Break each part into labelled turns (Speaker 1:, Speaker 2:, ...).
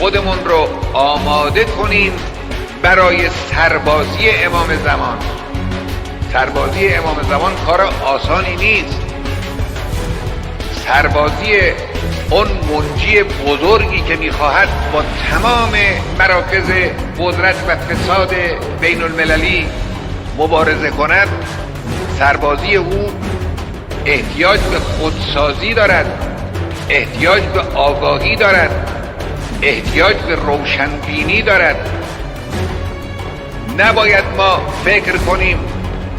Speaker 1: خودمون رو آماده کنیم برای سربازی امام زمان. سربازی امام زمان کار آسانی نیست. سربازی اون منجی بزرگی که میخواهد با تمام مراکز قدرت و فساد بین المللی مبارزه کند، سربازی او احتیاج به خودسازی دارد، احتیاج به آگاهی دارد، احتیاج به روشنبینی دارد. نباید ما فکر کنیم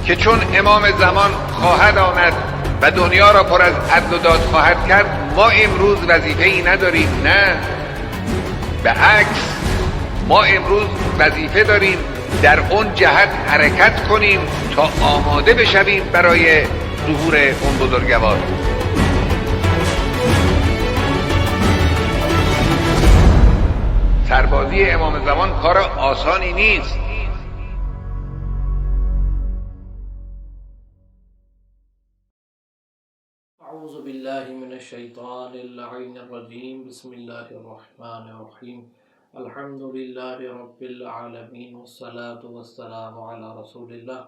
Speaker 1: که چون امام زمان خواهد آمد و دنیا را پر از عدل و داد خواهد کرد ما امروز وظیفه‌ای نداریم. نه، به عکس ما امروز وظیفه داریم در اون جهت حرکت کنیم تا آماده بشویم برای ظهور اون بزرگوار. سربازی امام زمان کار آسانی نیست.
Speaker 2: اعوذ باللہ من الشیطان اللعین الرجیم، بسم اللہ الرحمن الرحیم، الحمد للہ رب العالمین، والصلاة والسلام علی رسول اللہ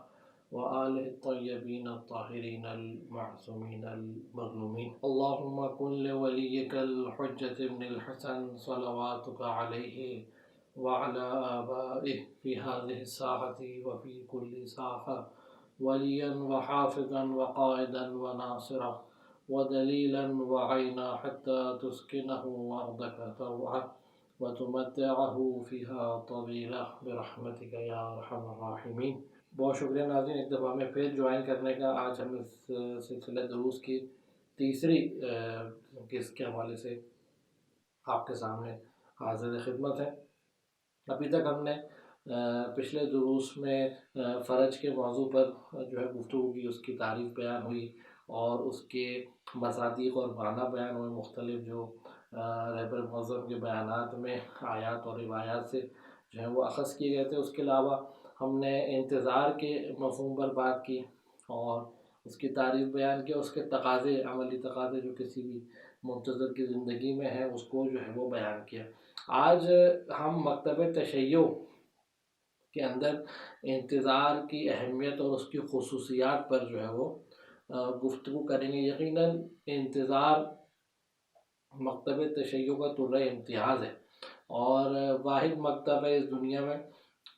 Speaker 2: وآلہ الطیبین الطاہرین المعصومین المظلومین۔ اللہم کن لولیک الحجۃ ابن الحسن صلواتک علیہ وعلی آبائہ فی هذه الساعة وفی کل ساعة ولیا وحافظا وقائدا وناصرا ودلیلا وعینا حتی تسکنہ ارضک طوعا وتمتعہ فیہا طویلا برحمتک یا ارحم الراحمین۔ بہت شکریہ ناظرین، ایک دفعہ میں پھر جوائن کرنے کا۔ آج ہم اس سلسلہ دروس کی تیسری قسط کے حوالے سے آپ کے سامنے حاضر خدمت ہے۔ ابھی تک ہم نے پچھلے دروس میں فرج کے موضوع پر جو ہے گفتگو کی، اس کی تعریف بیان ہوئی اور اس کے مصادیق اور معنی بیان ہوئے، مختلف جو رہبر معظم کے بیانات میں آیات اور روایات سے جو ہے وہ اخذ کیے گئے تھے۔ اس کے علاوہ ہم نے انتظار کے مفہوم پر بات کی اور اس کی تعریف بیان کی، اس کے تقاضے، عملی تقاضے جو کسی بھی منتظر کی زندگی میں ہیں اس کو جو ہے وہ بیان کیا۔ آج ہم مکتب تشیع کے اندر انتظار کی اہمیت اور اس کی خصوصیات پر جو ہے وہ گفتگو کریں گے۔ یقیناً انتظار مکتب تشیع کا طرۂ امتیاز ہے اور واحد مکتب ہے اس دنیا میں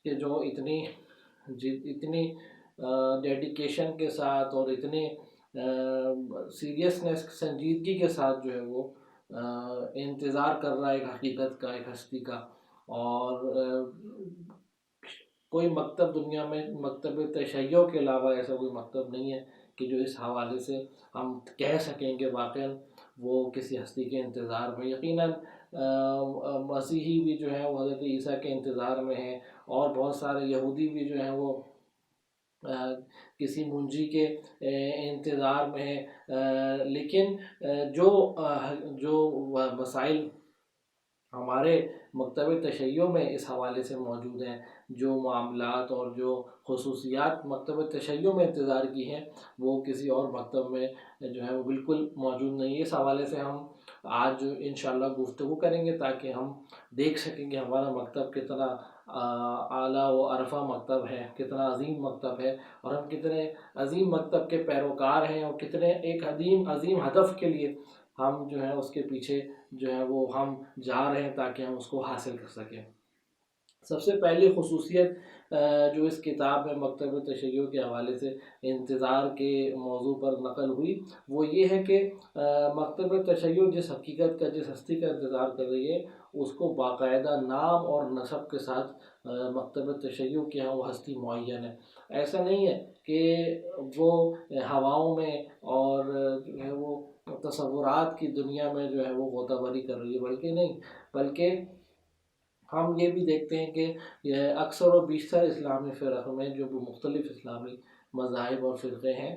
Speaker 2: کہ جو اتنی ڈیڈیکیشن کے ساتھ اور اتنی سیریسنس، سنجیدگی کے ساتھ جو ہے وہ انتظار کر رہا ہے ایک حقیقت کا، ایک ہستی کا۔ اور کوئی مکتب دنیا میں مکتب تشیع کے علاوہ ایسا کوئی مکتب نہیں ہے کہ جو اس حوالے سے ہم کہہ سکیں کہ واقعاً وہ کسی ہستی کے انتظار میں۔ یقیناً مسیحی بھی جو ہیں وہ حضرت عیسیٰ کے انتظار میں ہیں اور بہت سارے یہودی بھی جو ہیں وہ کسی منجی کے انتظار میں ہیں، لیکن جو مسائل ہمارے مکتب تشیع میں اس حوالے سے موجود ہیں، جو معاملات اور جو خصوصیات مکتب تشیع میں انتظار کی ہیں وہ کسی اور مکتب میں جو ہے وہ بالکل موجود نہیں ہے۔ اس حوالے سے ہم آج انشاءاللہ گفتگو کریں گے تاکہ ہم دیکھ سکیں کہ ہمارا مکتب کتنا اعلیٰ و عرفہ مکتب ہے، کتنا عظیم مکتب ہے اور ہم کتنے عظیم مکتب کے پیروکار ہیں اور کتنے ایک عظیم ہدف کے لیے ہم جو ہیں اس کے پیچھے جو ہے وہ ہم جا رہے ہیں تاکہ ہم اس کو حاصل کر سکیں۔ سب سے پہلی خصوصیت جو اس کتاب میں مکتب تشیع کے حوالے سے انتظار کے موضوع پر نقل ہوئی وہ یہ ہے کہ مکتب تشیع جس حقیقت کا، جس ہستی کا انتظار کر رہی ہے اس کو باقاعدہ نام اور نسب کے ساتھ مکتب تشیع کے ہاں وہ ہستی معین ہے۔ ایسا نہیں ہے کہ وہ ہواؤں میں اور جو ہے وہ تصورات کی دنیا میں جو ہے وہ غوطہ بری کر رہی ہے، بلکہ نہیں، بلکہ ہم یہ بھی دیکھتے ہیں کہ یہ اکثر و بیشتر اسلامی فرق میں جو مختلف اسلامی مذاہب اور فرقے ہیں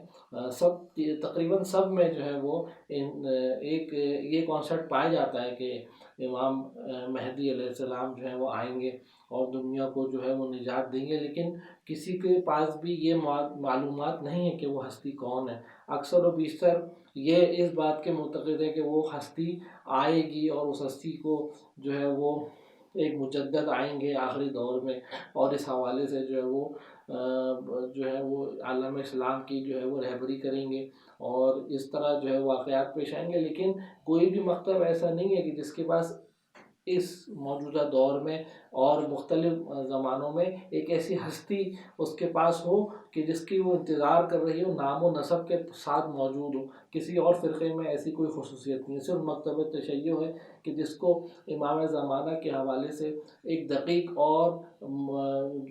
Speaker 2: تقریباً سب میں جو ہے وہ ایک یہ کانسیپٹ پایا جاتا ہے کہ امام مہدی علیہ السلام جو ہیں وہ آئیں گے اور دنیا کو جو ہے وہ نجات دیں گے، لیکن کسی کے پاس بھی یہ معلومات نہیں ہے کہ وہ ہستی کون ہے۔ اکثر و بیشتر یہ اس بات کے معتقد ہے کہ وہ ہستی آئے گی اور اس ہستی کو جو ہے وہ ایک مجدد آئیں گے آخری دور میں، اور اس حوالے سے جو ہے وہ عالم اسلام کی جو ہے وہ رہبری کریں گے، اور اس طرح جو ہے واقعات پیش آئیں گے۔ لیکن کوئی بھی مکتب ایسا نہیں ہے کہ جس کے پاس اس موجودہ دور میں اور مختلف زمانوں میں ایک ایسی ہستی اس کے پاس ہو کہ جس کی وہ انتظار کر رہی ہو، نام و نسب کے ساتھ موجود ہو۔ کسی اور فرقے میں ایسی کوئی خصوصیت نہیں ہے، صرف مکتب تشیع ہے کہ جس کو امام زمانہ کے حوالے سے ایک دقیق اور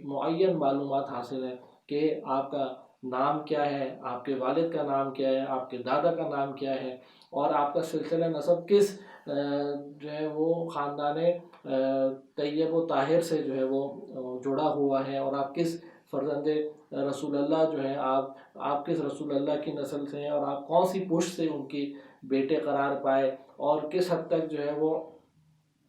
Speaker 2: معین معلومات حاصل ہے کہ آپ کا نام کیا ہے، آپ کے والد کا نام کیا ہے، آپ کے دادا کا نام کیا ہے، اور آپ کا سلسلہ نسب کس جو ہے وہ خاندان طیب و طاہر سے جو ہے وہ جڑا ہوا ہے، اور آپ کس فرزند رسول اللہ جو ہے آپ کس رسول اللہ کی نسل سے ہیں، اور آپ کون سی پشت سے ان کی بیٹے قرار پائے، اور کس حد تک جو ہے وہ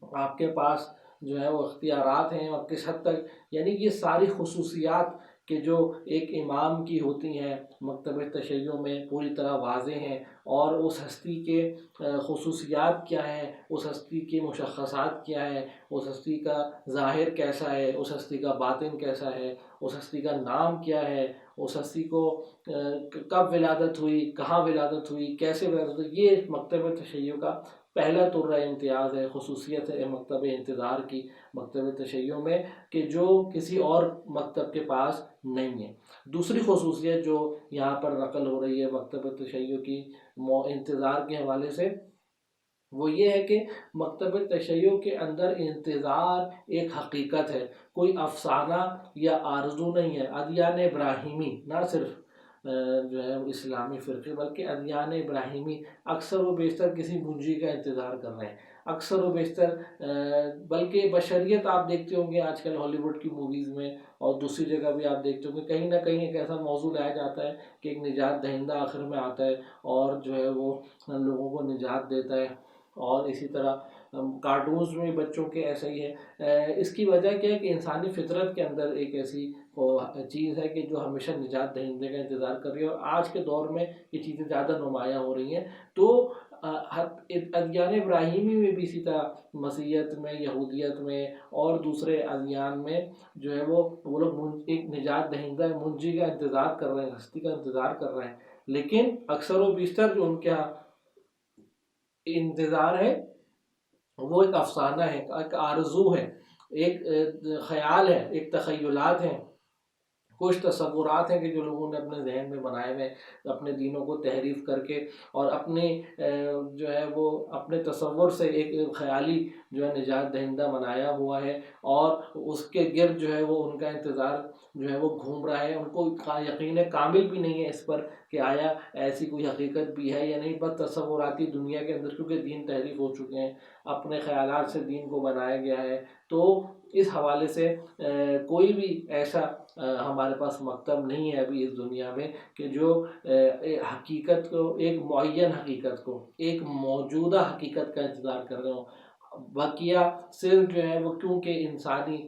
Speaker 2: آپ کے پاس جو ہے وہ اختیارات ہیں، اور کس حد تک، یعنی یہ ساری خصوصیات کہ جو ایک امام کی ہوتی ہیں مکتب تشیع میں پوری طرح واضح ہیں، اور اس ہستی کے خصوصیات کیا ہیں، اس ہستی کے مشخصات کیا ہیں، اس ہستی کا ظاہر کیسا ہے، اس ہستی کا باطن کیسا ہے، اس ہستی کا نام کیا ہے، اس ہستی کو کب ولادت ہوئی، کہاں ولادت ہوئی، کیسے ولادت ہوئی، یہ مکتب تشیع کا پہلا طرہ امتیاز ہے، خصوصیت ہے مکتب انتظار کی مکتب تشیع میں، کہ جو کسی اور مکتب کے پاس نہیں ہے۔ دوسری خصوصیت جو یہاں پر نقل ہو رہی ہے مکتب تشیع کی انتظار کے حوالے سے، وہ یہ ہے کہ مکتب تشیع کے اندر انتظار ایک حقیقت ہے، کوئی افسانہ یا آرزو نہیں ہے۔ ادیان ابراہیمی، نہ صرف جو ہے اسلامی فرقے، بلکہ ادیان ابراہیمی اکثر و بیشتر کسی منجی کا انتظار کر رہے ہیں، اکثر و بیشتر بلکہ بشریت آپ دیکھتے ہوں گے آج کل ہالی ووڈ کی موویز میں اور دوسری جگہ بھی آپ دیکھتے ہوں گے، کہیں نہ کہیں ایک ایسا موضوع لایا جاتا ہے کہ ایک نجات دہندہ آخر میں آتا ہے اور جو ہے وہ لوگوں کو نجات دیتا ہے، اور اسی طرح کارٹونز میں بچوں کے ایسا ہی ہے۔ اس کی وجہ کیا ہے کہ انسانی فطرت کے اندر ایک ایسی چیز ہے کہ جو ہمیشہ نجات دہندے کا انتظار کر رہی ہے، اور آج کے دور میں یہ چیزیں زیادہ نمایاں ہو رہی ہیں۔ تو ادیان ابراہیمی میں بھی اسی طرح، مسیحیت میں، یہودیت میں اور دوسرے ادیان میں جو ہے وہ لوگ ایک نجات دہندہ منجی کا انتظار کر رہے ہیں، ہستی کا انتظار کر رہے ہیں، لیکن اکثر و بیشتر جو ان کے یہاں انتظار ہے وہ ایک افسانہ ہے، ایک آرزو ہے، ایک خیال ہے، ایک تخیلات ہیں، کچھ تصورات ہیں کہ جو لوگوں نے اپنے ذہن میں بنائے ہوئے، اپنے دینوں کو تحریف کر کے، اور اپنے جو ہے وہ اپنے تصور سے ایک خیالی جو ہے نجات دہندہ بنایا ہوا ہے، اور اس کے گرد جو ہے وہ ان کا انتظار جو ہے وہ گھوم رہا ہے۔ ان کو یقین کامل بھی نہیں ہے اس پر کہ آیا ایسی کوئی حقیقت بھی ہے یا نہیں، بس تصوراتی دنیا کے اندر، کیونکہ دین تحریف ہو چکے ہیں، اپنے خیالات سے دین کو بنایا گیا ہے۔ تو اس حوالے سے کوئی بھی ایسا ہمارے پاس مکتب نہیں ہے ابھی اس دنیا میں کہ جو حقیقت کو، ایک معین حقیقت کو، ایک موجودہ حقیقت کا انتظار کر رہے ہوں۔ بقیہ صرف جو ہے وہ کیونکہ انسانی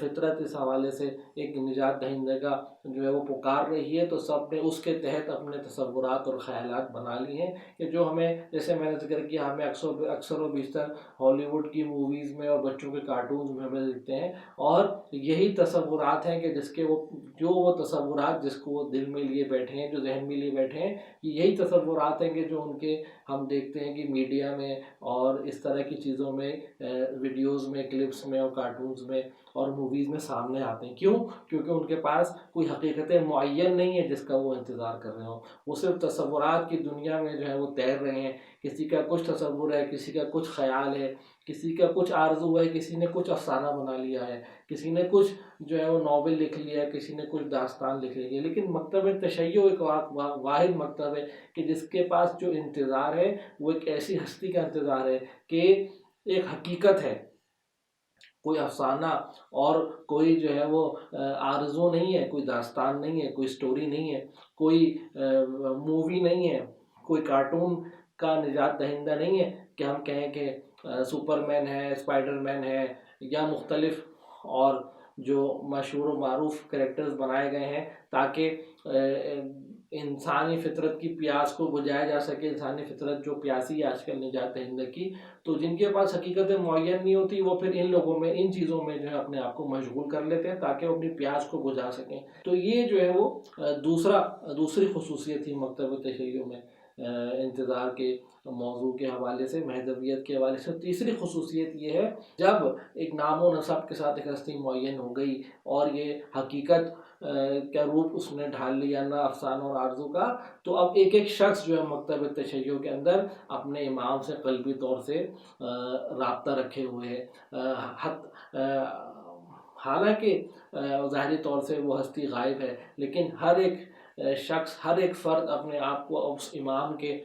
Speaker 2: فطرت اس حوالے سے ایک نجات دہندے کا جو ہے وہ پکار رہی ہے، تو سب نے اس کے تحت اپنے تصورات اور خیالات بنا لی ہیں کہ جو ہمیں، جیسے میں نے ذکر کیا، ہمیں اکثر و بیشتر ہالی ووڈ کی موویز میں اور بچوں کے کارٹونز میں ہمیں دکھتے ہیں، اور یہی تصورات ہیں کہ جس کے وہ تصورات جس کو وہ دل میں لیے بیٹھے ہیں، جو ذہن میں لیے بیٹھے ہیں، یہی تصورات ہیں کہ جو ان کے ہم دیکھتے ہیں کہ میڈیا میں اور اس طرح کی چیزوں میں، ویڈیوز میں، کلپس میں اور کارٹونز میں اور موویز میں سامنے آتے ہیں۔ کیوں؟ کیونکہ ان کے پاس کوئی حقیقت معین نہیں ہے جس کا وہ انتظار کر رہے ہوں، وہ صرف تصورات کی دنیا میں جو ہے وہ تیر رہے ہیں۔ کسی کا کچھ تصور ہے، کسی کا کچھ خیال ہے، کسی کا کچھ آرزو ہے، کسی نے کچھ افسانہ بنا لیا ہے، کسی نے کچھ جو ہے وہ ناول لکھ لیا ہے، کسی نے کچھ داستان لکھ لی ہے۔ لیکن مکتب تشیع ایک واحد مکتب ہے کہ جس کے پاس جو انتظار ہے وہ ایک ایسی ہستی کا انتظار ہے کہ ایک حقیقت ہے، کوئی افسانہ اور کوئی جو ہے وہ آرزو نہیں ہے، کوئی داستان نہیں ہے، کوئی سٹوری نہیں ہے، کوئی مووی نہیں ہے، کوئی کارٹون کا نجات دہندہ نہیں ہے کہ ہم کہیں کہ سپر مین ہے، اسپائڈر مین ہے، یا مختلف اور جو مشہور و معروف کریکٹرز بنائے گئے ہیں تاکہ انسانی فطرت کی پیاس کو بجھایا جا سکے. انسانی فطرت جو پیاسی ہے آج کل نجات دہندہ کی، تو جن کے پاس حقیقت معین نہیں ہوتی وہ پھر ان لوگوں میں ان چیزوں میں جو ہے اپنے آپ کو مشغول کر لیتے ہیں تاکہ وہ اپنی پیاس کو بجھا سکیں. تو یہ جو ہے وہ دوسری خصوصیت تھی مکتب تشیع میں انتظار کے موضوع کے حوالے سے، مہذبیت کے حوالے سے. تیسری خصوصیت یہ ہے جب ایک نام و نسب کے ساتھ ایک ہستی معین ہو گئی اور یہ حقیقت کا روپ اس نے ڈھال لیا نہ افسانہ اور آرزو کا، تو اب ایک ایک شخص جو ہے مکتب تشیع کے اندر اپنے امام سے قلبی طور سے رابطہ رکھے ہوئے ہے. حالانکہ ظاہری طور سے وہ ہستی غائب ہے، لیکن ہر ایک شخص، ہر ایک فرد اپنے آپ کو اس امام کے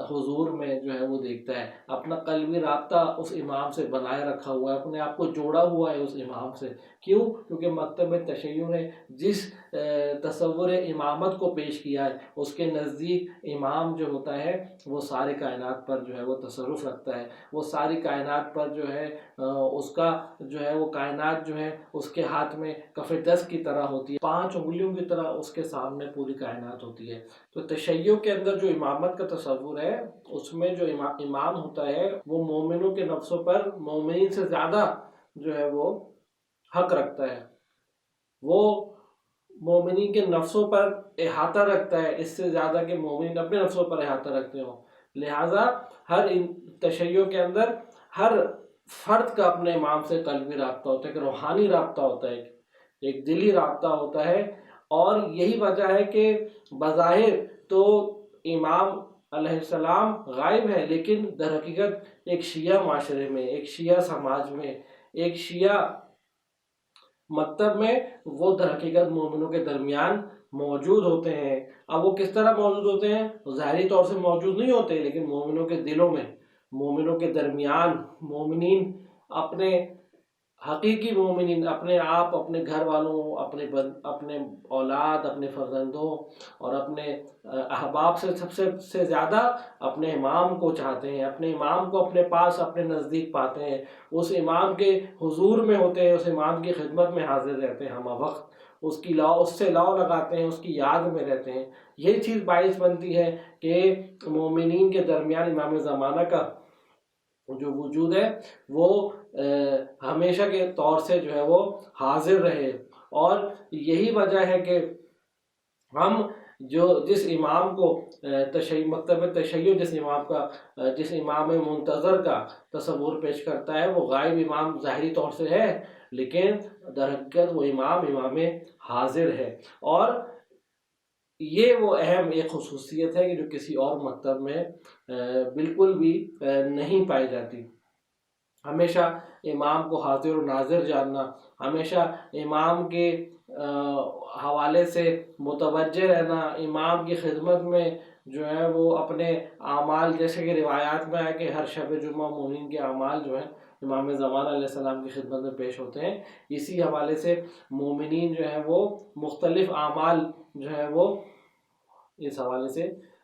Speaker 2: حضور میں جو ہے وہ دیکھتا ہے، اپنا قلبی رابطہ اس امام سے بنائے رکھا ہوا ہے، اپنے آپ کو جوڑا ہوا ہے اس امام سے. کیوں؟ کیونکہ مکتب تشیع نے جس تصور امامت کو پیش کیا ہے، اس کے نزدیک امام جو ہوتا ہے وہ سارے کائنات پر جو ہے وہ تصرف رکھتا ہے، وہ ساری کائنات پر جو ہے اس کا جو ہے وہ کائنات جو ہے اس کے ہاتھ میں کف دست کی طرح ہوتی ہے، 5 انگلیوں کی طرح اس کے سامنے پوری کائنات ہوتی ہے. تو تشیع کے اندر جو امامت کا تصور ہے، اس میں جو امام ہوتا ہے وہ مومنوں کے نفسوں پر مومنین سے زیادہ جو ہے وہ حق رکھتا ہے، وہ مومنین کے نفسوں پر احاطہ رکھتا ہے اس سے زیادہ کہ مومنین اپنے نفسوں پر احاطہ رکھتے ہوں. لہٰذا ہر تشیع کے اندر ہر فرد کا اپنے امام سے قلبی رابطہ ہوتا ہے، ایک روحانی رابطہ ہوتا ہے، ایک دلی رابطہ ہوتا ہے. اور یہی وجہ ہے کہ بظاہر تو امام علیہ السلام غائب ہے، لیکن در حقیقت ایک شیعہ معاشرے میں، ایک شیعہ سماج میں، ایک شیعہ مکتب میں وہ در حقیقت مومنوں کے درمیان موجود ہوتے ہیں. اب وہ کس طرح موجود ہوتے ہیں؟ ظاہری طور سے موجود نہیں ہوتے، لیکن مومنوں کے دلوں میں، مومنوں کے درمیان، مومنین اپنے حقیقی مومنین اپنے آپ، اپنے گھر والوں، اپنے اولاد، اپنے فرزندوں اور اپنے احباب سے سب سے زیادہ اپنے امام کو چاہتے ہیں، اپنے امام کو اپنے پاس، اپنے نزدیک پاتے ہیں، اس امام کے حضور میں ہوتے ہیں، اس امام کی خدمت میں حاضر رہتے ہیں، ہم وقت اس سے لاؤ لگاتے ہیں، اس کی یاد میں رہتے ہیں. یہ چیز باعث بنتی ہے کہ مومنین کے درمیان امام زمانہ کا جو وجود ہے وہ ہمیشہ کے طور سے جو ہے وہ حاضر رہے. اور یہی وجہ ہے کہ ہم جس امام کو مکتب تشیع جس امام منتظر کا تصور پیش کرتا ہے، وہ غائب امام ظاہری طور سے ہے، لیکن در حقیقت وہ امام حاضر ہے. اور یہ وہ اہم ایک خصوصیت ہے کہ جو کسی اور مکتب میں بالکل بھی نہیں پائی جاتی. ہمیشہ امام کو حاضر و ناظر جاننا، ہمیشہ امام کے حوالے سے متوجہ رہنا، امام کی خدمت میں جو ہے وہ اپنے اعمال، جیسے کہ روایات میں ہے کہ ہر شب جمعہ مومنین کے اعمال جو ہیں امام زمانہ علیہ السلام کی خدمت میں پیش ہوتے ہیں. اسی حوالے سے مومنین جو ہیں وہ مختلف اعمال جو ہے وہ اس حوالے سے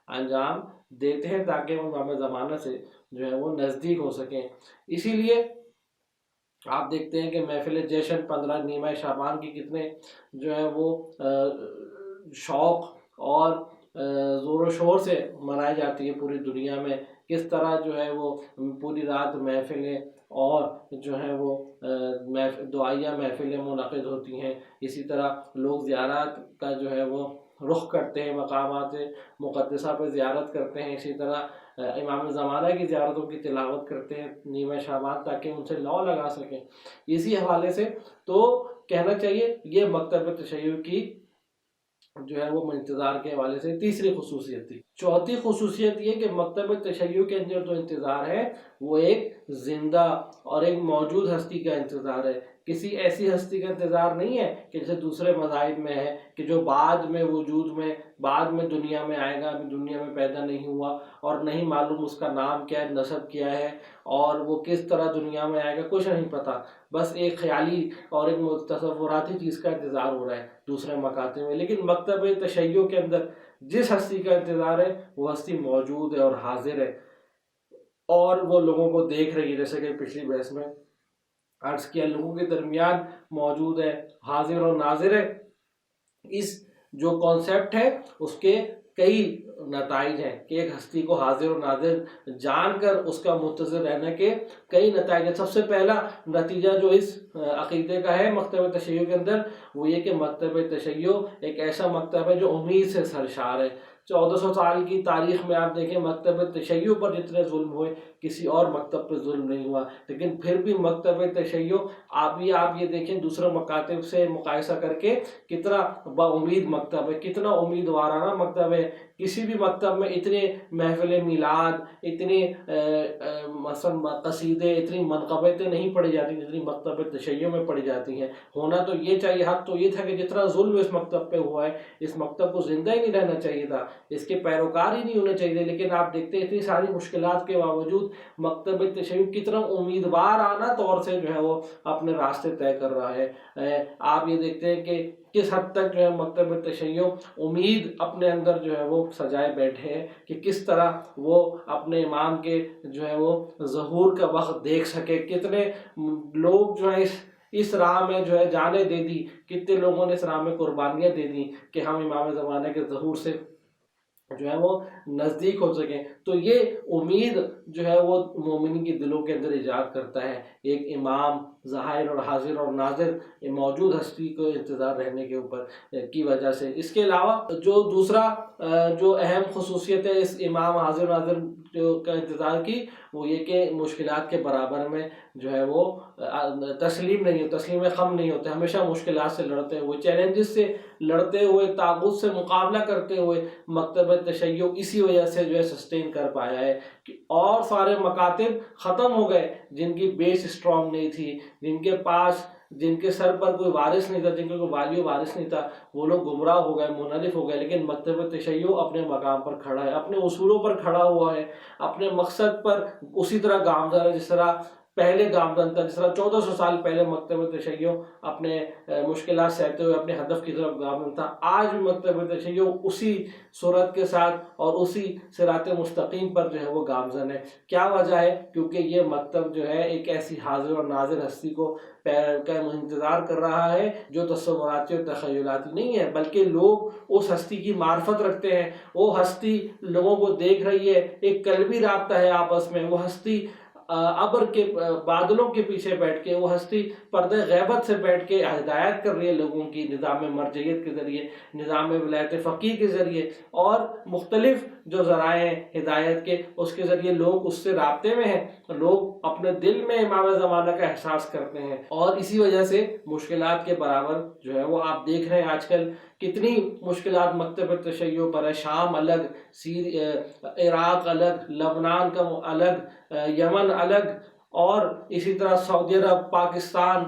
Speaker 2: انجام دیتے ہیں تاکہ وہ امام زمانہ سے جو ہے وہ نزدیک ہو سکیں. اسی لیے آپ دیکھتے ہیں کہ محفل جشن 15 نیمہ شعبان کی کتنے جو ہے وہ شوق اور زور و شور سے منائی جاتی ہے پوری دنیا میں. کس طرح جو ہے وہ پوری رات محفلیں اور جو ہے وہ دعائیہ محفلیں منعقد ہوتی ہیں. اسی طرح لوگ زیارات کا جو ہے وہ رخ کرتے ہیں، مقامات مقدسہ پہ زیارت کرتے ہیں. اسی طرح امام زمانہ کی زیارتوں کی تلاوت کرتے ہیں نیمہ شعبان تاکہ ان سے لو لگا سکیں. اسی حوالے سے تو کہنا چاہیے یہ مکتب تشیع کی جو ہے وہ انتظار کے حوالے سے تیسری خصوصیت تھی. چوتھی خصوصیت یہ کہ مکتب تشیع کے اندر جو انتظار ہے وہ ایک زندہ اور ایک موجود ہستی کا انتظار ہے. کسی ایسی ہستی کا انتظار نہیں ہے کہ جیسے دوسرے مذاہب میں ہے کہ جو بعد میں وجود میں، بعد میں دنیا میں آئے گا، ابھی دنیا میں پیدا نہیں ہوا اور نہیں معلوم اس کا نام کیا ہے، نسب کیا ہے اور وہ کس طرح دنیا میں آئے گا، کچھ نہیں پتا. بس ایک خیالی اور ایک تصوراتی چیز کا انتظار ہو رہا ہے دوسرے مکاتب میں. لیکن مکتب تشیع کے اندر جس ہستی کا انتظار ہے وہ ہستی موجود ہے اور حاضر ہے اور وہ لوگوں کو دیکھ رہی ہے، جیسے کہ پچھلی بحث میں عرض کیا، لوگوں کے درمیان موجود ہے، حاضر اور ناظر ہے. اس جو کانسیپٹ ہے اس کے کئی نتائج ہیں کہ ایک ہستی کو حاضر و ناظر جان کر اس کا منتظر رہنے کے کئی نتائج ہیں۔ سب سے پہلا نتیجہ جو اس عقیدے کا ہے مکتب تشیع کے اندر وہ یہ کہ مکتب تشیع ایک ایسا مکتب ہے جو امید سے سرشار ہے۔ 1400 سال کی تاریخ میں آپ دیکھیں مکتب تشیع پر جتنے ظلم ہوئے کسی اور مکتب پہ ظلم نہیں ہوا، لیکن پھر بھی مکتب تشیع آپ یہ دیکھیں دوسرے مکاتب سے مقایسہ کر کے کتنا با امید مکتب ہے، کتنا امیدوارانہ مکتب ہے۔ کسی بھی مکتب میں اتنے محفل میلاد، اتنے مثلا قصیدے، اتنی منقبتیں نہیں پڑھی جاتی جتنی مکتب تشیع میں پڑھی جاتی ہیں۔ ہونا تو یہ چاہیے، حق تو یہ تھا کہ جتنا ظلم اس مکتب پہ ہوا ہے اس مکتب کو زندہ ہی نہیں رہنا چاہیے تھا، اس کے پیروکار ہی نہیں ہونے چاہیے تھے، لیکن آپ دیکھتے ہیں اتنی ساری مشکلات کے باوجود مکتب تشیع کتنا امیدوارانہ طور سے جو ہے وہ اپنے راستے طے کر رہا ہے۔ آپ یہ دیکھتے ہیں کہ کس حد تک جو ہے مکتب تشیع امید اپنے اندر جو ہے وہ سجائے بیٹھے ہیں کہ کس طرح وہ اپنے امام کے جو ہے وہ ظہور کا وقت دیکھ سکے۔ کتنے لوگ جو ہے اس راہ میں جو ہے جانیں دے دی، کتنے لوگوں نے اس راہ میں قربانیاں دے دی کہ ہم امام زمانہ کے ظہور سے جو ہے وہ نزدیک ہو سکیں۔ تو یہ امید جو ہے وہ مومنین کے دلوں کے اندر ایجاد کرتا ہے ایک امام ظاہر اور حاضر اور ناظر موجود ہستی کو انتظار رہنے کے اوپر کی وجہ سے۔ اس کے علاوہ جو دوسرا جو اہم خصوصیت ہے اس امام حاضر ناظر کا انتظار کی وہ یہ کہ مشکلات کے برابر میں جو ہے وہ تسلیم خم نہیں ہوتے، ہمیشہ مشکلات سے لڑتے ہوئے، چیلنجز سے لڑتے ہوئے، طاغوت سے مقابلہ کرتے ہوئے مکتب تشیع اسی وجہ سے جو ہے سسٹین کر پایا ہے کہ اور سارے مکاتب ختم ہو گئے جن کی بیس اسٹرانگ نہیں تھی، جن کے سر پر کوئی وارث نہیں تھا، جن کے کوئی والی و وارث نہیں تھا، وہ لوگ گمراہ ہو گئے، منحرف ہو گئے، لیکن مکتب تشیع اپنے مقام پر کھڑا ہے، اپنے اصولوں پر کھڑا ہوا ہے، اپنے مقصد پر اسی طرح گامزن ہے جس طرح پہلے گامزن تھا، جس طرح 1400 سال پہلے مکتب تشیع اپنے مشکلات سہتے ہوئے اپنے ہدف کی طرف گامزن تھا۔ آج بھی مکتب تشیع اسی صورت کے ساتھ اور اسی صراط مستقیم پر جو ہے وہ گامزن ہے۔ کیا وجہ ہے؟ کیونکہ یہ مکتب جو ہے ایک ایسی حاضر اور ناظر ہستی کو کا انتظار کر رہا ہے جو تصوراتی اور تخیلاتی نہیں ہے، بلکہ لوگ اس ہستی کی معرفت رکھتے ہیں، وہ ہستی لوگوں کو دیکھ رہی ہے، ایک قلبی رابطہ ہے آپس میں، وہ ہستی ابر کے بادلوں کے پیچھے بیٹھ کے، وہ ہستی پردہ غیبت سے بیٹھ کے ہدایت کر رہی ہے لوگوں کی، نظام مرجعیت کے ذریعے، نظام ولایت فقیہ کے ذریعے اور مختلف جو ذرائع ہیں ہدایت کے، اس کے ذریعے لوگ اس سے رابطے میں ہیں، لوگ اپنے دل میں امام زمانہ کا احساس کرتے ہیں، اور اسی وجہ سے مشکلات کے برابر جو ہے وہ آپ دیکھ رہے ہیں آج کل کتنی مشکلات مکتب تشیع پر ہے۔ شام الگ، عراق الگ، لبنان کا الگ، یمن الگ، اور اسی طرح سعودی عرب، پاکستان،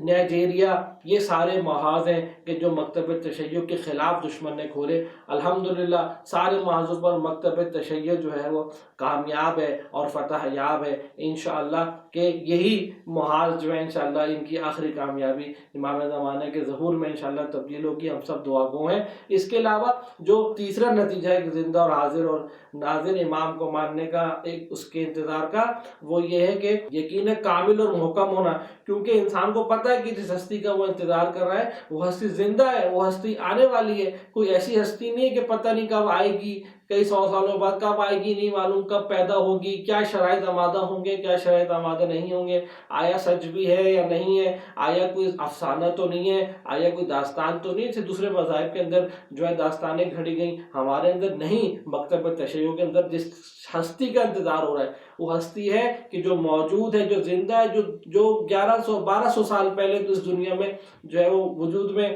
Speaker 2: نائجیریا، یہ سارے محاذ ہیں کہ جو مکتب تشیع کے خلاف دشمن نے کھولے۔ الحمدللہ سارے محاذوں پر مکتب تشیع جو ہے وہ کامیاب ہے اور فتح یاب ہے انشاءاللہ، کہ یہی محاذ جو ہے انشاءاللہ ان کی آخری کامیابی امام زمانہ کے ظہور میں انشاءاللہ تبدیل ہوگی، ہم سب دعا گو ہیں۔ اس کے علاوہ جو تیسرا نتیجہ ہے کہ زندہ اور حاضر اور ناظر امام کو ماننے کا، ایک اس کے انتظار کا، وہ یہ ہے کہ یقین کامل اور محکم ہونا، کیونکہ انسان کو پتہ ہے کہ جس ہستی کا وہ انتظار کر رہا ہے وہ ہستی زندہ ہے، وہ ہستی آنے والی ہے، کوئی ایسی ہستی نہیں ہے کہ پتہ نہیں کب آئے گی، کئی 100 سالوں بعد کب آئے گی نہیں معلوم، کب پیدا ہوگی، کیا شرائط آمادہ ہوں گے، کیا شرائط آمادہ نہیں ہوں گے، آیا سچ بھی ہے یا نہیں ہے، آیا کوئی افسانہ تو نہیں ہے، آیا کوئی داستان تو نہیں ہے، دوسرے مذاہب کے اندر جو ہے داستانیں گھڑی گئیں، ہمارے اندر نہیں۔ مکتب تشیع کے اندر جس ہستی کا انتظار ہو رہا ہے وہ ہستی ہے کہ جو موجود ہے، جو زندہ ہے، جو 1200 سال پہلے اس دنیا میں جو ہے وہ وجود میں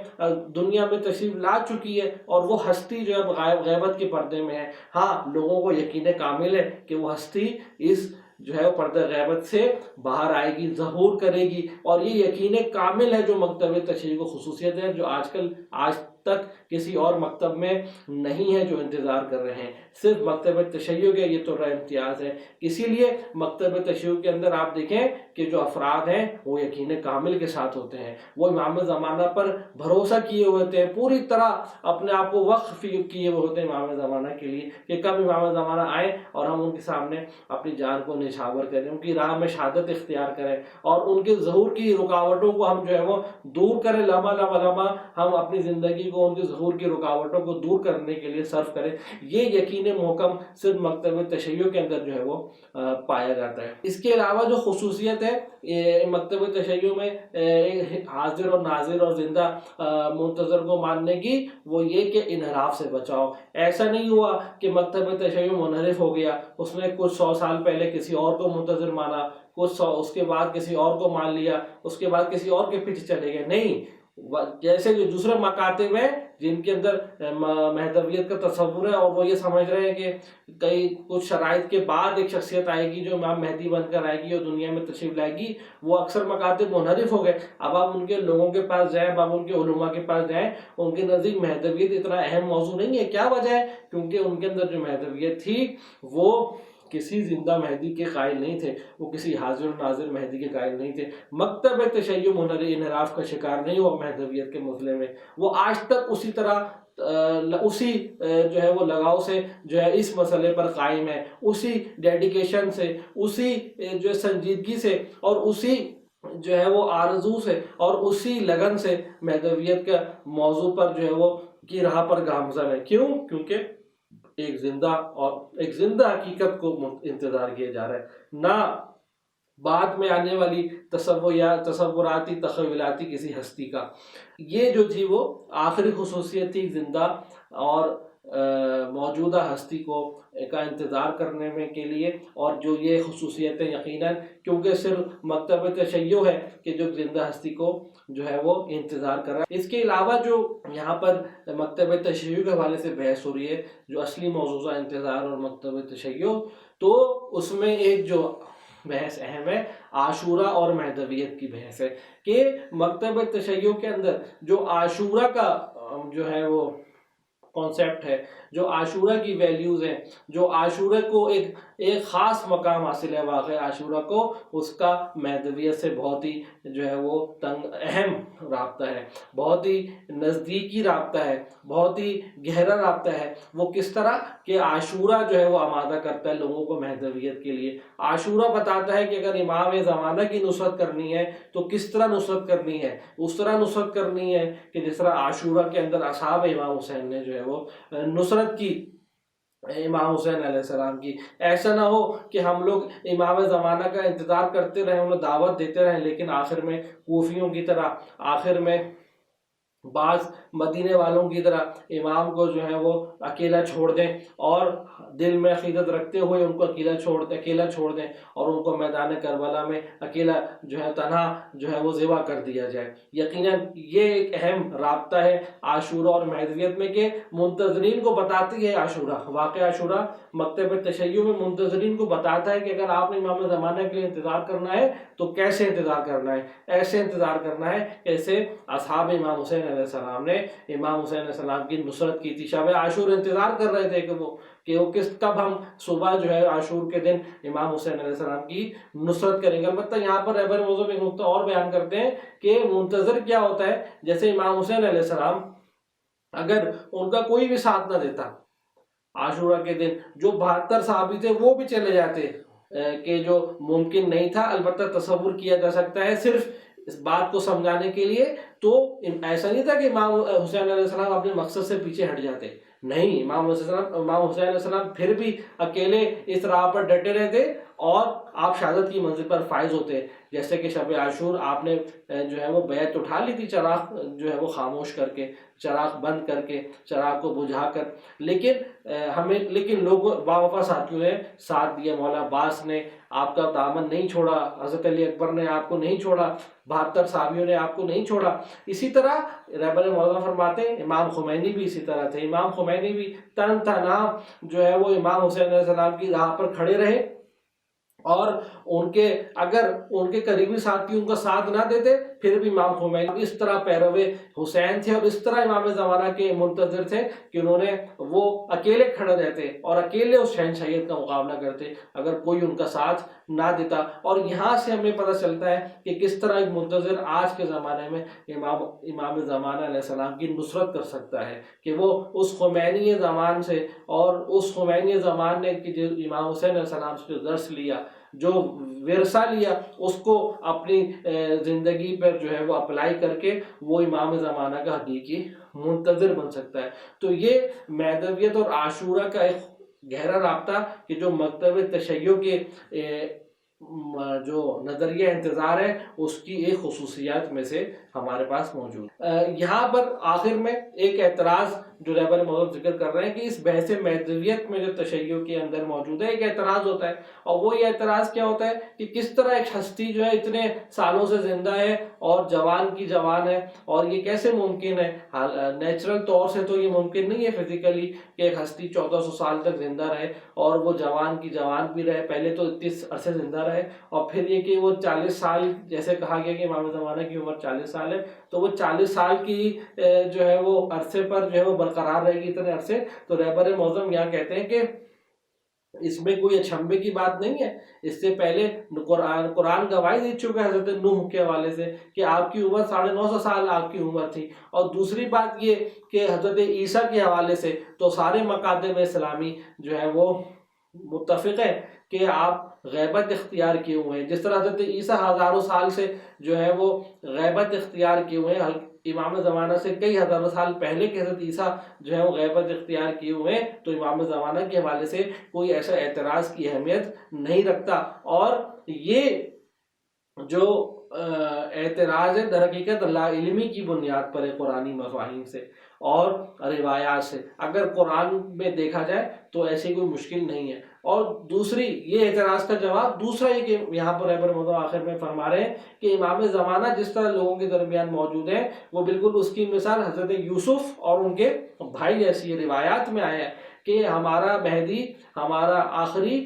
Speaker 2: دنیا میں تشریف لا چکی ہے، اور وہ ہستی جو ہے غیبت کے پردے میں ہے۔ ہاں لوگوں کو یقین کامل ہے کہ وہ ہستی اس جو ہے وہ پردہ غیبت سے باہر آئے گی، ظہور کرے گی، اور یہ یقین کامل ہے جو مکتب تشیع کو خصوصیت ہے جو آج تک کسی اور مکتب میں نہیں ہے، جو انتظار کر رہے ہیں، صرف مکتب تشیع کا یہ تو امتیاز ہے۔ اسی لیے مکتب تشیع کے اندر آپ دیکھیں کہ جو افراد ہیں وہ یقین کامل کے ساتھ ہوتے ہیں، وہ امام زمانہ پر بھروسہ کیے ہوئے ہوتے ہیں، پوری طرح اپنے آپ کو وقف کیے ہوئے ہوتے ہیں امام زمانہ کے لیے کہ کب امام زمانہ آئیں اور ہم ان کے سامنے اپنی جان کو نچھاور کریں، ان کی راہ میں شہادت اختیار کریں، اور ان کے ظہور کی رکاوٹوں کو ہم جو ہے وہ دور کریں، لمحہ ہم اپنی زندگی کو ان کے ظہور کی رکاوٹوں کو دور کرنے کے لیے صرف کرے، یہ یقین محکم صرف مکتب تشیع کے اندر جو ہے وہ پایا جاتا ہے۔ اس کے علاوہ جو خصوصیت ہے مکتب تشیع میں حاضر اور ناظر اور زندہ منتظر کو ماننے کی، وہ یہ کہ انحراف سے بچاؤ۔ ایسا نہیں ہوا کہ مکتب تشیع منحرف ہو گیا، اس نے کچھ 100 سال پہلے کسی اور کو منتظر مانا، اس کے بعد کسی اور کو مان لیا، اس کے بعد کسی اور کے پیچھے چلے گئے، نہیں۔ جیسے جو دوسرے مکاتب ہیں جن کے اندر مہدویت کا تصور ہے اور وہ یہ سمجھ رہے ہیں کہ کچھ شرائط کے بعد ایک شخصیت آئے گی جو امام مہدی بن کر آئے گی اور دنیا میں تشریف لائے گی، وہ اکثر مکاتب منحرف ہو گئے۔ اب آپ ان کے لوگوں کے پاس جائیں، اب آپ ان کے علماء کے پاس جائیں، ان کے نزدیک مہدویت اتنا اہم موضوع نہیں ہے۔ کیا وجہ ہے؟ کیونکہ ان کے اندر جو مہدویت تھی وہ کسی زندہ مہدی کے قائل نہیں تھے، وہ کسی حاضر و ناظر مہدی کے قائل نہیں تھے۔ مکتب تشیع انحراف کا شکار نہیں ہوا مہدویت کے مسئلے میں، وہ آج تک اسی طرح اسی جو ہے وہ لگاؤ سے جو ہے اس مسئلے پر قائم ہے، اسی ڈیڈیکیشن سے، اسی جو سنجیدگی سے اور اسی جو ہے وہ آرزو سے اور اسی لگن سے مہدویت کا موضوع پر جو ہے وہ کی راہ پر گامزن ہے۔ کیوں؟ کیونکہ ایک زندہ حقیقت کو انتظار کیا جا رہا ہے، نہ بعد میں آنے والی تصوراتی تخیلاتی کسی ہستی کا۔ یہ جو تھی وہ آخری خصوصیت تھی زندہ اور موجودہ ہستی کا انتظار کرنے میں کے لیے، اور جو یہ خصوصیتیں یقیناً کیونکہ صرف مکتب تشیع ہے کہ جو زندہ ہستی کو جو ہے وہ انتظار کر رہا ہے۔ اس کے علاوہ جو یہاں پر مکتب تشیع کے حوالے سے بحث ہو رہی ہے، جو اصلی موضوع انتظار اور مکتب تشیع، تو اس میں ایک جو بحث اہم ہے عاشورہ اور مہدویت کی بحث ہے کہ مکتب تشیع کے اندر جو عاشورہ کا جو ہے وہ کانسیپٹ ہے، جو عاشورہ کی ویلیوز ہیں، جو عاشورہ کو ایک خاص مقام حاصل ہے، واقع عاشورہ کو، اس کا مہدویت سے بہت ہی جو ہے وہ اہم رابطہ ہے، بہت ہی نزدیکی رابطہ ہے، بہت ہی گہرا رابطہ ہے۔ وہ کس طرح کہ عاشورہ جو ہے وہ آمادہ کرتا ہے لوگوں کو مہدویت کے لیے۔ عاشورہ بتاتا ہے کہ اگر امام زمانہ کی نصرت کرنی ہے تو کس طرح نصرت کرنی ہے، اس طرح نصرت کرنی ہے کہ جس طرح عاشورہ کے اندر اصحاب امام حسین نے جو ہے وہ نصرت کی امام حسین علیہ السلام کی۔ ایسا نہ ہو کہ ہم لوگ امام زمانہ کا انتظار کرتے رہیں، انہیں دعوت دیتے رہیں، لیکن آخر میں کوفیوں کی طرح، آخر میں بعض مدینے والوں کی طرح امام کو جو ہے وہ اکیلا چھوڑ دیں اور دل میں عقیدت رکھتے ہوئے ان کو اکیلا چھوڑ دیں اور ان کو میدان کربلا میں اکیلا جو ہے تنہا جو ہے وہ ذبح کر دیا جائے۔ یقیناً یہ ایک اہم رابطہ ہے عاشورہ اور مہدویت میں کہ منتظرین کو بتاتی ہے عاشورہ، واقع عاشورہ مکتب تشیع میں منتظرین کو بتاتا ہے کہ اگر آپ نے امام زمانہ کے لیے انتظار کرنا ہے تو کیسے انتظار کرنا ہے، ایسے انتظار کرنا ہے جیسے اصحاب امام حسین علیہ السلام نے امام حسین علیہ السلام کی نصرت کی تھی۔ شب عاشور انتظار کر رہے تھے کہ وہ کب ہم صبح جو ہے عاشور کے دن امام حسین علیہ السلام کی نصرت کریں گے۔ البتہ یہاں پر رہبر موضوع میں ایک نقطہ اور بیان کرتے ہیں کہ منتظر کیا ہوتا ہے۔ جیسے امام حسین علیہ السلام اگر ان کا کوئی بھی ساتھ نہ دیتا عاشورہ کے دن، جو 72 صحابی تھے وہ بھی چلے جاتے کہ جو ممکن نہیں تھا، البتہ تصور کیا جا سکتا ہے صرف اس بات کو سمجھانے کے لیے، تو ایسا نہیں تھا کہ امام حسین علیہ السلام اپنے مقصد سے پیچھے ہٹ جاتے، نہیں، امام حسین علیہ السلام پھر بھی اکیلے اس راہ پر ڈٹے رہتے اور آپ شہادت کی منزل پر فائز ہوتے۔ جیسے کہ شب عاشور آپ نے جو ہے وہ بیعت اٹھا لی تھی، چراغ جو ہے وہ خاموش کر کے، چراغ بند کر کے، چراغ کو بجھا کر، لیکن لوگ باوفا ساتھیوں نے ساتھ دیا۔ مولا عباس نے آپ کا دامن نہیں چھوڑا، حضرت علی اکبر نے آپ کو نہیں چھوڑا، 72 صحابیوں نے آپ کو نہیں چھوڑا۔ اسی طرح رہبر موضوع فرماتے ہیں امام خمینی بھی اسی طرح تھے، امام خمینی بھی تن تنہا جو ہے وہ امام حسین علیہ السلام کی راہ پر کھڑے رہے، اور اگر ان کے قریبی ساتھی ان کا ساتھ نہ دیتے پھر بھی امام خمینی اس طرح پیرو حسین تھے اور اس طرح امام زمانہ کے منتظر تھے کہ وہ اکیلے کھڑے رہتے اور اکیلے اس شہنشاہیت کا مقابلہ کرتے اگر کوئی ان کا ساتھ نہ دیتا۔ اور یہاں سے ہمیں پتہ چلتا ہے کہ کس طرح ایک منتظر آج کے زمانے میں امام زمانہ علیہ السلام کی نصرت کر سکتا ہے، کہ وہ اس خمینی زمان سے اور اس خمینی زمان نے کہ جو امام حسین علیہ السلام سے جو درس لیا، جو ورثہ لیا اس کو اپنی زندگی پر جو ہے وہ اپلائی کر کے وہ امام زمانہ کا حقیقی منتظر بن سکتا ہے۔ تو یہ مہدویت اور عاشورہ کا ایک گہرا رابطہ کہ جو مکتب تشیع کے جو نظریہ انتظار ہے اس کی ایک خصوصیات میں سے ہمارے پاس موجود ہے۔ یہاں پر آخر میں ایک اعتراض جو رہبر موضوع ذکر کر رہے ہیں کہ اس بحث مہدویت میں جو تشیع کے اندر موجود ہے ایک اعتراض ہوتا ہے، اور وہ یہ اعتراض کیا ہوتا ہے کہ کس طرح ایک ہستی جو ہے اتنے سالوں سے زندہ ہے اور جوان کی جوان ہے، اور یہ کیسے ممکن ہے؟ نیچرل طور سے تو یہ ممکن نہیں ہے فزیکلی کہ ایک ہستی 1400 سال تک زندہ رہے اور وہ جوان کی جوان بھی رہے، پہلے تو اتنے عرصے زندہ رہے، اور پھر یہ کہ وہ 40 سال جیسے کہا گیا کہ امام زمانہ کی عمر 40 سال ہے، تو وہ 40 سال کی جو ہے وہ عرصے پر جو ہے وہ برقرار رہے گی اتنے عرصے۔ تو رہبر معظم یہاں کہتے ہیں کہ اس میں کوئی اچھمبے کی بات نہیں ہے، اس سے پہلے قرآن گواہی دے چکا ہے حضرت نوح کے حوالے سے کہ آپ کی عمر 950 سال آپ کی عمر تھی، اور دوسری بات یہ کہ حضرت عیسیٰ کے حوالے سے تو سارے مکاتب اسلامی جو ہے وہ متفق ہے کہ آپ غیبت اختیار کیے ہوئے ہیں، جس طرح حضرت عیسیٰ ہزاروں سال سے جو ہے وہ غیبت اختیار کیے ہوئے ہیں، امام زمانہ سے کئی ہزاروں سال پہلے کے حضرت عیسیٰ جو ہے وہ غیبت اختیار کیے ہوئے ہیں، تو امام زمانہ کے حوالے سے کوئی ایسا اعتراض کی اہمیت نہیں رکھتا۔ اور یہ جو اعتراض ہے در حقیقت لا علمی کی بنیاد پر ہے، قرآنی مفاہیم سے اور روایات سے، اگر قرآن میں دیکھا جائے تو ایسی کوئی مشکل نہیں ہے۔ اور دوسری یہ اعتراض کا جواب دوسرا یہ کہ یہاں پر رہبر موضوع آخر میں فرما رہے ہیں کہ امام زمانہ جس طرح لوگوں کے درمیان موجود ہیں وہ بالکل اس کی مثال حضرت یوسف اور ان کے بھائی جیسی روایات میں آیا ہے کہ ہمارا مہدی، ہمارا آخری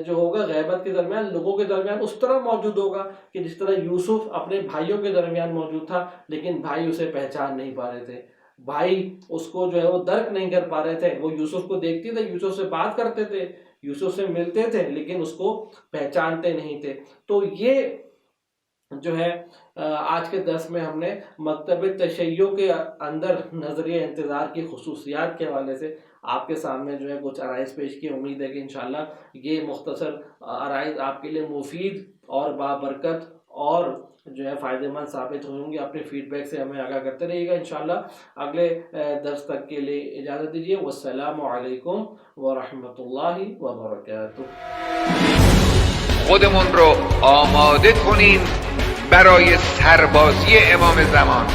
Speaker 2: جو ہوگا غیبت کے درمیان لوگوں کے درمیان اس طرح موجود ہوگا کہ جس طرح یوسف اپنے بھائیوں کے درمیان موجود تھا، لیکن بھائی اسے پہچان نہیں پا رہے تھے، بھائی اس کو جو ہے وہ درک نہیں کر پا رہے تھے۔ وہ یوسف کو دیکھتے تھے، یوسف سے بات کرتے تھے، یوسف سے ملتے تھے، لیکن اس کو پہچانتے نہیں تھے۔ تو یہ جو ہے آج کے درس میں ہم نے مکتب تشیع کے اندر نظریہ انتظار کی خصوصیات کے حوالے سے آپ کے سامنے جو ہے کچھ عرائض پیش کی۔ امید ہے کہ انشاءاللہ یہ مختصر عرائض آپ کے لیے مفید اور بابرکت اور جو ہے فائدہ مند ثابت ہوں گے۔ اپنے فیڈ بیک سے ہمیں آگاہ کرتے رہیے گا انشاءاللہ۔ اگلے درس تک کے لیے اجازت دیجیے۔ والسلام علیکم ورحمۃ اللہ وبرکاتہ۔
Speaker 1: خودمون رو آماده کنیم برای سربازی امام زمان.